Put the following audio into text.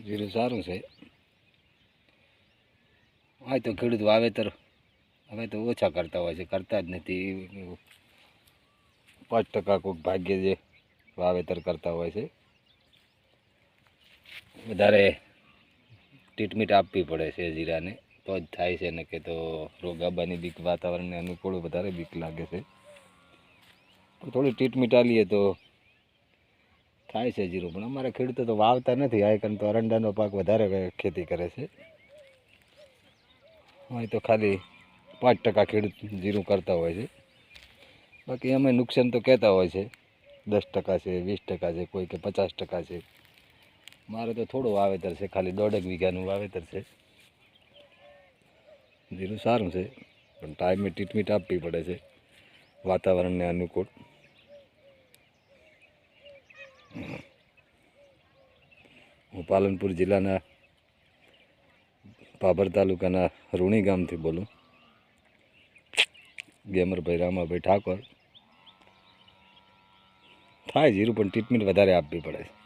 જીરું સારું છે. આ તો ખેડૂત વાવેતર હવે તો ઓછા કરતા હોય છે, કરતા જ નથી. 5% કોઈક ભાગ્ય જે વાવેતર કરતા હોય છે. વધારે ટ્રીટમેન્ટ આપવી પડે છે જીરાને, તો જ થાય છે. ને કે તો રોગાબાની બીક, વાતાવરણને અનુકૂળ વધારે બીક લાગે છે. પણ થોડી ટ્રીટમેન્ટ આલીએ તો થાય છે જીરું. પણ અમારા ખેડૂતો તો વાવતા નથી. આ કારણ તો અરંડાનો પાક વધારે ખેતી કરે છે. અહીં તો ખાલી 5% ખેડૂત જીરું કરતા હોય છે. બાકી અમે નુકસાન તો કહેતા હોય છે, 10% છે, 20% છે, કોઈ કે 50% છે. મારે તો થોડું વાવેતર છે, ખાલી 1.5 વીઘાનું વાવેતર છે. જીરું સારું છે, પણ ટાઈમે ટ્રીટમેન્ટ આપવી પડે છે વાતાવરણને અનુકૂળ. હું પાલનપુર જિલ્લાના ભાભર તાલુકાના રૂણી ગામથી બોલું. ગેમરભાઈ રામાભાઈ ઠાકોર. થાય જીરું, પણ ટ્રીટમેન્ટ વધારે આપવી પડે.